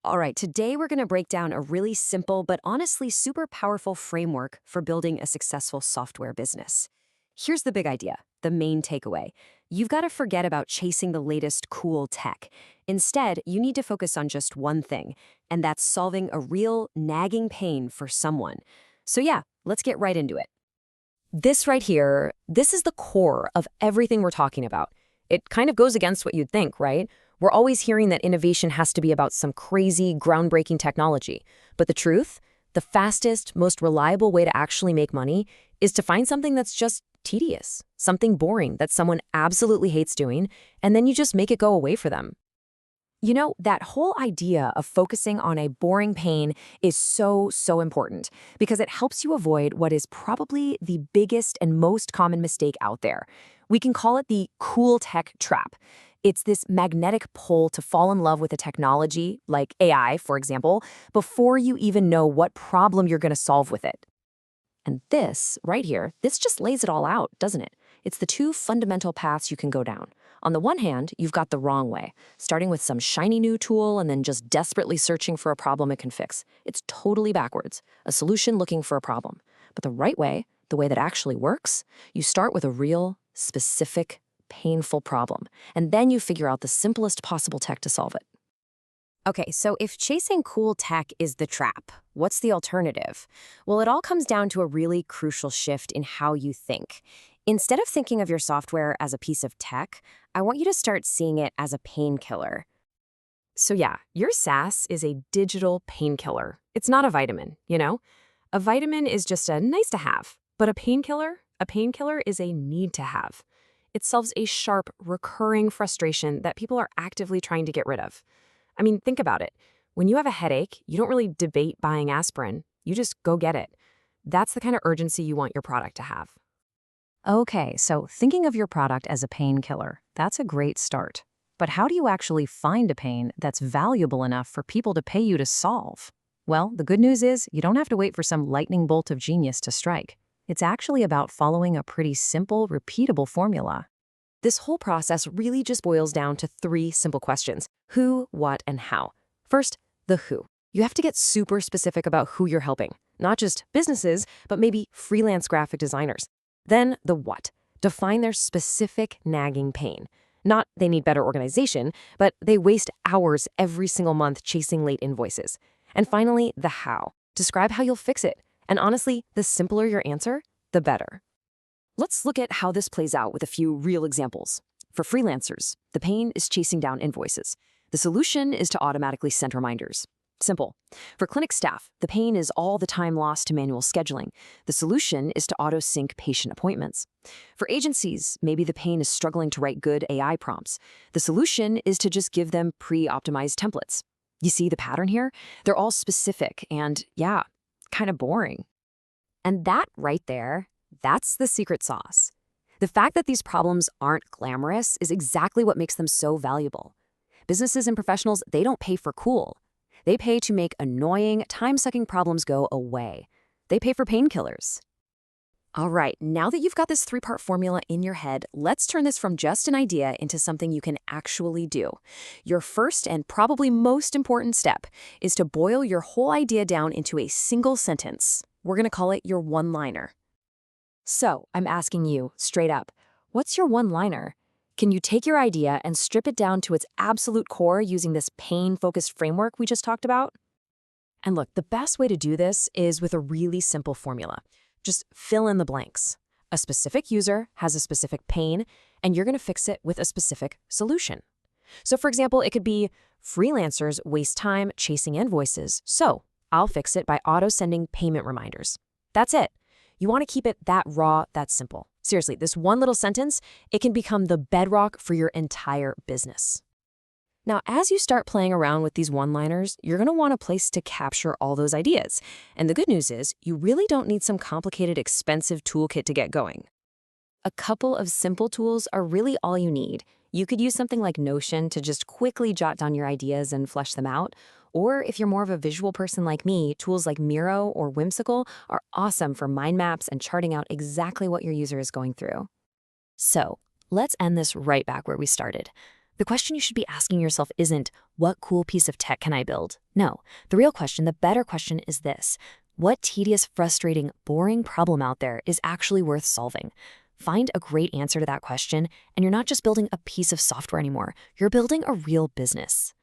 All right, today we're going to break down a really simple but honestly super powerful framework for building a successful software business. Here's the big idea, the main takeaway. You've got to forget about chasing the latest cool tech. Instead, you need to focus on just one thing, and that's solving a real nagging pain for someone. So yeah, let's get right into it. This right here, this is the core of everything we're talking about. It kind of goes against what you'd think, right? We're always hearing that innovation has to be about some crazy, groundbreaking technology. But the truth, the fastest, most reliable way to actually make money is to find something that's just tedious, something boring that someone absolutely hates doing, and then you just make it go away for them. You know, that whole idea of focusing on a boring pain is so important because it helps you avoid what is probably the biggest and most common mistake out there. We can call it the cool tech trap. It's this magnetic pull to fall in love with a technology, like AI, for example, before you even know what problem you're going to solve with it. And this, right here, this just lays it all out, doesn't it? It's the two fundamental paths you can go down. On the one hand, you've got the wrong way, starting with some shiny new tool and then just desperately searching for a problem it can fix. It's totally backwards, a solution looking for a problem. But the right way, the way that actually works, you start with a real, specific, painful problem, and then you figure out the simplest possible tech to solve it. Okay, so if chasing cool tech is the trap, what's the alternative? Well, it all comes down to a really crucial shift in how you think. Instead of thinking of your software as a piece of tech, I want you to start seeing it as a painkiller. So yeah, your SaaS is a digital painkiller. It's not a vitamin, you know? A vitamin is just a nice to have, but a painkiller is a need to have. It solves a sharp, recurring frustration that people are actively trying to get rid of. I mean, think about it. When you have a headache, you don't really debate buying aspirin. You just go get it. That's the kind of urgency you want your product to have. Okay, so thinking of your product as a painkiller, that's a great start. But how do you actually find a pain that's valuable enough for people to pay you to solve? Well, the good news is you don't have to wait for some lightning bolt of genius to strike. It's actually about following a pretty simple, repeatable formula. This whole process really just boils down to three simple questions: who, what, and how. First, the who. You have to get super specific about who you're helping, not just businesses, but maybe freelance graphic designers. Then the what. Define their specific nagging pain. Not they need better organization, but they waste hours every single month chasing late invoices. And finally, the how. Describe how you'll fix it. And honestly, the simpler your answer, the better. Let's look at how this plays out with a few real examples. For freelancers, the pain is chasing down invoices. The solution is to automatically send reminders. Simple. For clinic staff, the pain is all the time lost to manual scheduling. The solution is to auto-sync patient appointments. For agencies, maybe the pain is struggling to write good AI prompts. The solution is to just give them pre-optimized templates. You see the pattern here? They're all specific and, yeah, kind of boring. And that right there, that's the secret sauce. The fact that these problems aren't glamorous is exactly what makes them so valuable. Businesses and professionals, they don't pay for cool. They pay to make annoying, time-sucking problems go away. They pay for painkillers. All right, now that you've got this three-part formula in your head, let's turn this from just an idea into something you can actually do. Your first and probably most important step is to boil your whole idea down into a single sentence. We're going to call it your one-liner. So, I'm asking you, straight up, what's your one-liner? Can you take your idea and strip it down to its absolute core using this pain-focused framework we just talked about? And look, the best way to do this is with a really simple formula. Just fill in the blanks. A specific user has a specific pain, and you're going to fix it with a specific solution. So for example, it could be freelancers waste time chasing invoices, so I'll fix it by auto-sending payment reminders. That's it. You want to keep it that raw, that simple. Seriously, this one little sentence, it can become the bedrock for your entire business. Now, as you start playing around with these one-liners, you're going to want a place to capture all those ideas. And the good news is, you really don't need some complicated, expensive toolkit to get going. A couple of simple tools are really all you need. You could use something like Notion to just quickly jot down your ideas and flesh them out. Or if you're more of a visual person like me, tools like Miro or Whimsical are awesome for mind maps and charting out exactly what your user is going through. So, let's end this right back where we started. The question you should be asking yourself isn't, what cool piece of tech can I build? No, the real question, the better question is this: what tedious, frustrating, boring problem out there is actually worth solving? Find a great answer to that question, and you're not just building a piece of software anymore, you're building a real business.